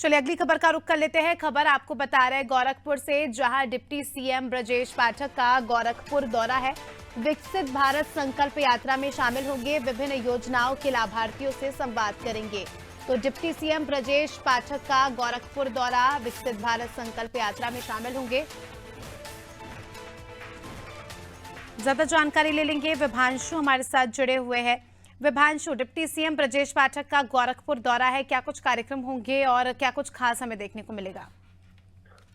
चलिए अगली खबर का रुख कर लेते हैं। खबर आपको बता रहे हैं गोरखपुर से, जहां डिप्टी सीएम ब्रजेश पाठक का गोरखपुर दौरा है। विकसित भारत संकल्प यात्रा में शामिल होंगे, विभिन्न योजनाओं के लाभार्थियों से संवाद करेंगे। तो डिप्टी सीएम ब्रजेश पाठक का गोरखपुर दौरा, विकसित भारत संकल्प यात्रा में शामिल होंगे। ज्यादा जानकारी ले लेंगे, विभांशु हमारे साथ जुड़े हुए हैं। विभांशु, डिप्टी सीएम ब्रजेश पाठक का गोरखपुर दौरा है, क्या कुछ कार्यक्रम होंगे और क्या कुछ खास हमें देखने को मिलेगा?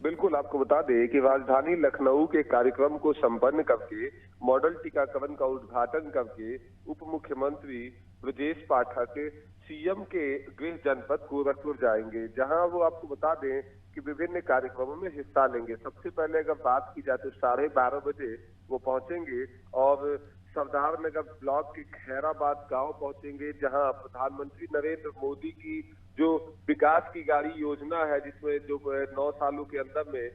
बिल्कुल, आपको बता दें कि राजधानी लखनऊ के कार्यक्रम को संपन्न करके मॉडल टीकाकरण का उद्घाटन करके उप मुख्यमंत्री ब्रजेश पाठक सीएम के गृह जनपद गोरखपुर जाएंगे, जहां वो आपको बता दें कि विभिन्न कार्यक्रमों में हिस्सा लेंगे। सबसे पहले अगर बात की जाए तो 12:30 बजे वो पहुंचेंगे और सरदार नगर ब्लॉक के खैराबाद गांव पहुंचेंगे, जहां प्रधानमंत्री नरेंद्र मोदी की जो विकास की गाड़ी योजना है, जिसमें जो 9 सालों के अंदर में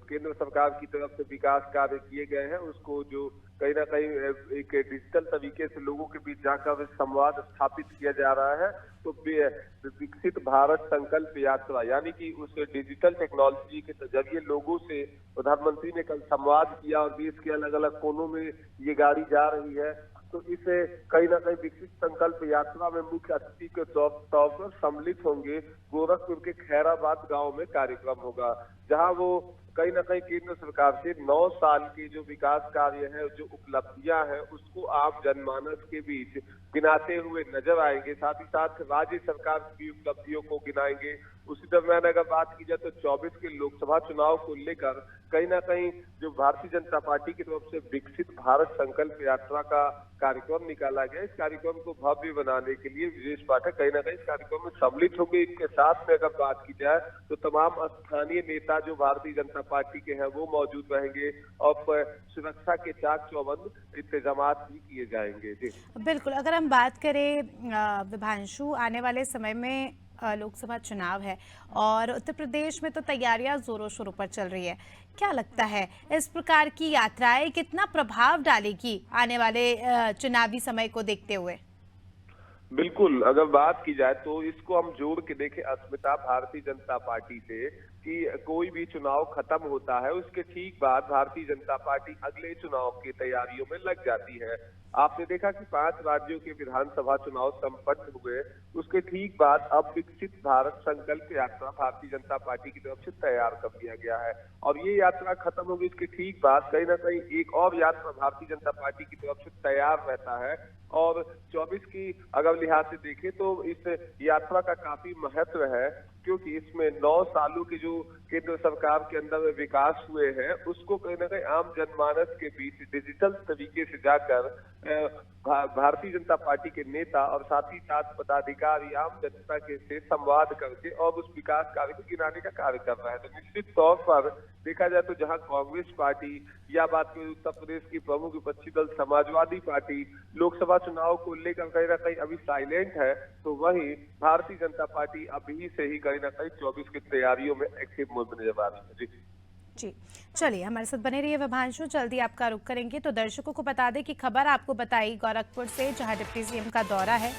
केंद्र सरकार की तरफ से विकास कार्य किए गए हैं, उसको जो कहीं ना कहीं एक डिजिटल तरीके से लोगों के बीच जाकर संवाद स्थापित किया जा रहा है। तो विकसित भारत संकल्प यात्रा यानी कि उस डिजिटल टेक्नोलॉजी के जरिए लोगों से प्रधानमंत्री ने कल संवाद किया और देश के अलग अलग कोनों में ये गाड़ी जा रही है। तो इसे कहीं ना कहीं विकसित संकल्प यात्रा में मुख्य अतिथि के तौर पर सम्मिलित होंगे। गोरखपुर के खैराबाद गांव में कार्यक्रम होगा, जहां वो कहीं ना कहीं केंद्र सरकार से 9 साल के जो विकास कार्य है, जो उपलब्धियां हैं, उसको आम जनमानस के बीच गिनाते हुए नजर आएंगे। साथ ही साथ राज्य सरकार की उपलब्धियों को गिनाएंगे। उसी दरम्यान अगर बात की जाए तो 24 के लोकसभा चुनाव को लेकर कहीं ना कहीं जो भारतीय जनता पार्टी की तरफ से विकसित भारत संकल्प यात्रा का कार्यक्रम निकाला गया, इस कार्यक्रम को भव्य बनाने के लिए ब्रजेश पाठक कहीं ना कहीं इस कार्यक्रम में सम्मिलित होंगे। इनके साथ में अगर बात की जाए तो तमाम स्थानीय नेता जो भारतीय जनता पार्टी के हैं वो मौजूद रहेंगे और सुरक्षा के चाक चौबंद इंतजाम भी किए जाएंगे। जी बिल्कुल, अगर हम बात करें विभांशु, आने वाले समय में लोकसभा चुनाव है और उत्तर प्रदेश में तो तैयारियां जोरों शोरों पर चल रही है। क्या लगता है इस प्रकार की यात्राएं कितना प्रभाव डालेगी आने वाले चुनावी समय को देखते हुए? बिल्कुल, अगर बात की जाए तो इसको हम जोड़ के देखें अस्मिता भारतीय जनता पार्टी से कि कोई भी चुनाव खत्म होता है उसके ठीक बाद भारतीय जनता पार्टी अगले चुनाव की तैयारियों में लग जाती है। आपने देखा कि 5 राज्यों के विधानसभा चुनाव संपन्न हुए, उसके ठीक बाद अब विकसित भारत संकल्प यात्रा भारतीय जनता पार्टी की तरफ से तैयार कर दिया गया है और ये यात्रा खत्म होगी, इसके ठीक बाद कहीं ना कहीं एक और यात्रा भारतीय जनता पार्टी की तरफ से तैयार रहता है। और 24 की अगर लिहाज से देखें तो इस यात्रा का काफी महत्व है, क्योंकि इसमें 9 सालों के जो केंद्र सरकार के अंदर विकास हुए हैं उसको कहीं ना कहीं आम जनमानस के बीच डिजिटल तरीके से जाकर भारतीय जनता पार्टी के नेता और साथ ही साथ पदाधिकारी आम जनता के से संवाद करके और उस विकास कार्य को गिनाने का कार्य कर रहा है। तो निश्चित तौर पर देखा जाए तो जहां कांग्रेस पार्टी या बात करें उत्तर प्रदेश की प्रमुख विपक्षी दल समाजवादी पार्टी लोकसभा चुनाव को लेकर कहीं ना कहीं अभी साइलेंट है, तो वहीं भारतीय जनता पार्टी अभी से ही कहीं ना कहीं 24 की तैयारियों में एक्टिव मोड में नजर आ रही है। जी, चलिए हमारे साथ बने रहिए विभांशु, जल्दी आपका रुख करेंगे। तो दर्शकों को बता दें कि खबर आपको बताई गोरखपुर से, जहां डिप्टी सीएम का दौरा है।